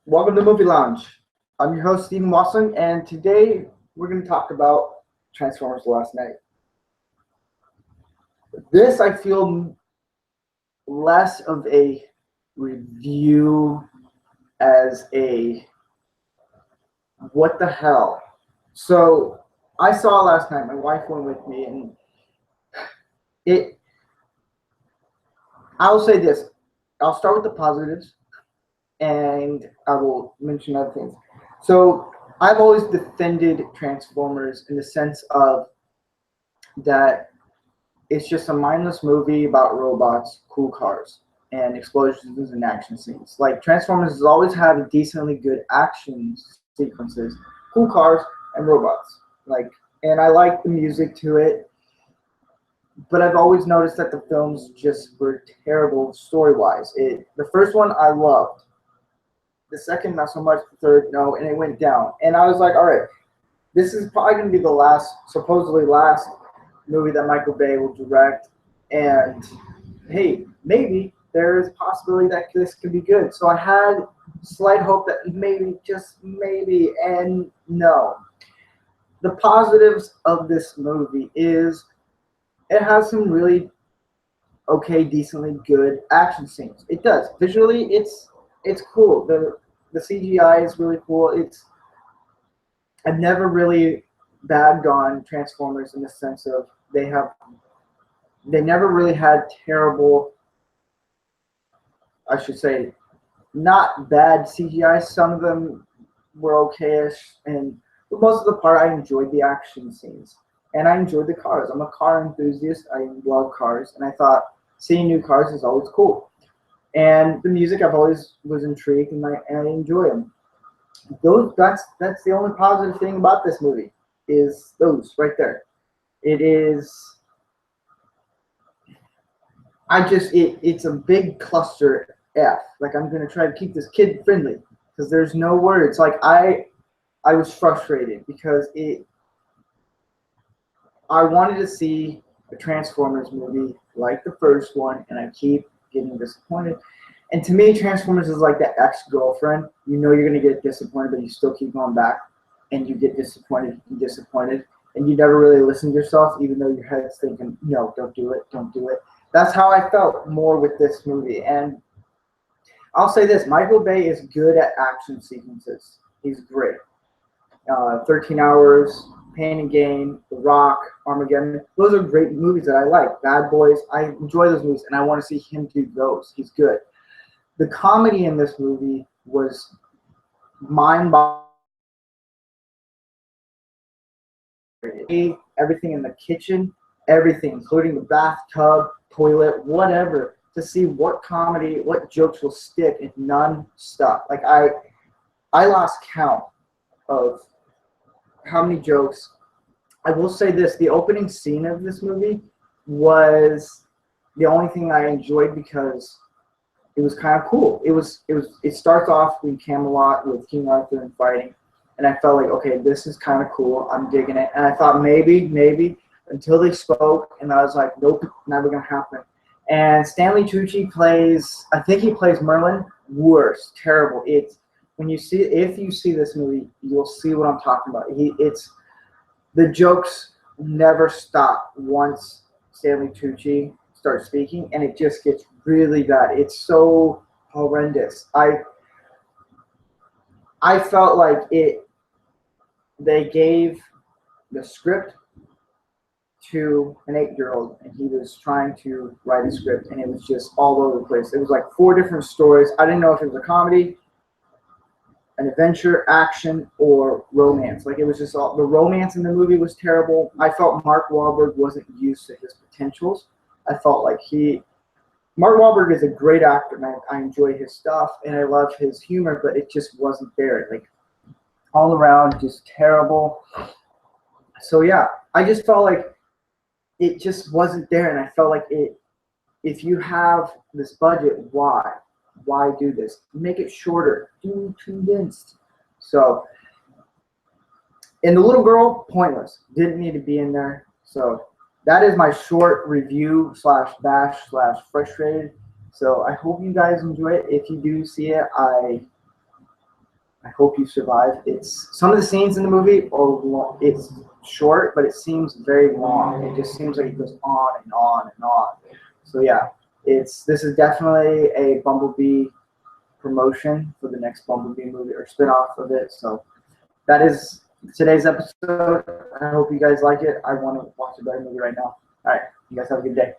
Welcome to Movie Lounge. I'm your host, Stephen Watson, and today we're going to talk about Transformers: The Last Night. This, I feel, less of a review as a what the hell. So, I saw last night, my wife went with me, and it, I'll say this. I'll start with the positives, and I will mention other things. So, I've always defended Transformers in the sense of that it's just a mindless movie about robots, cool cars, and explosions and action scenes. Like Transformers has always had a decently good action sequences, cool cars and robots. Like, and I like the music to it, but I've always noticed that the films just were terrible story-wise. The first one I loved, the second not so much, the third no, and it went down. And I was like, all right, this is probably going to be the supposedly last movie that Michael Bay will direct, and hey, maybe there is a possibility that this could be good. So I had slight hope that maybe, just maybe, and no. The positives of this movie is it has some really okay, decently good action scenes. It does. Visually, it's cool. The CGI is really cool. I've never really bagged on Transformers in the sense of they never really had terrible, I should say, not bad CGI. Some of them were okayish, and for most of the part, I enjoyed the action scenes and I enjoyed the cars. I'm a car enthusiast. I love cars, and I thought seeing new cars is always cool. And the music, I've always was intrigued, and I enjoy them. That's the only positive thing about this movie is those right there. It is it's a big cluster F. Like I'm gonna try to keep this kid friendly because there's no words. Like I was frustrated because I wanted to see a Transformers movie like the first one, and I keep getting disappointed. And to me, Transformers is like that ex-girlfriend. You know you're gonna get disappointed, but you still keep going back, and you get disappointed and disappointed, and you never really listen to yourself, even though your head's thinking, no, don't do it, don't do it. That's how I felt more with this movie. And I'll say this: Michael Bay is good at action sequences. He's great. 13 Hours, Pain and Gain, The Rock, Armageddon. Those are great movies that I like. Bad Boys, I enjoy those movies, and I want to see him do those. He's good. The comedy in this movie was mind-boggling. Everything in the kitchen, everything, including the bathtub, toilet, whatever, to see what comedy, what jokes will stick and none stuck. Like I lost count of how many jokes. I will say this: the opening scene of this movie was the only thing I enjoyed because it was kind of cool. It starts off in Camelot with King Arthur and fighting, and I felt like, okay, this is kind of cool. I'm digging it. And I thought maybe until they spoke, and I was like, nope, never gonna happen. And Stanley Tucci plays, I think he plays Merlin. Worse, terrible. It's if you see this movie, you'll see what I'm talking about. It's the jokes never stop once Stanley Tucci starts speaking, and it just gets really bad. It's so horrendous. I felt like they gave the script to an 8-year-old, and he was trying to write a script, and it was just all over the place. It was like 4 different stories. I didn't know if it was a comedy, an adventure, action, or romance. Like it was just all the romance in the movie was terrible. I felt Mark Wahlberg wasn't used to his potentials. I felt like Mark Wahlberg is a great actor, and I enjoy his stuff, and I love his humor, but it just wasn't there. Like all around, just terrible. So yeah, I just felt like it just wasn't there, and I felt like if you have this budget, why do this? Make it shorter. Do condensed. So, and the little girl, pointless. Didn't need to be in there. So that is my short review slash bash slash frustrated. So I hope you guys enjoy it. If you do see it, I hope you survive. It's some of the scenes in the movie are long. It's short, but it seems very long. It just seems like it goes on and on and on. So yeah, this is definitely a Bumblebee promotion for the next Bumblebee movie or spin-off of it. So that is today's episode. I hope you guys like it. I want to watch a better movie right now. All right, you guys have a good day.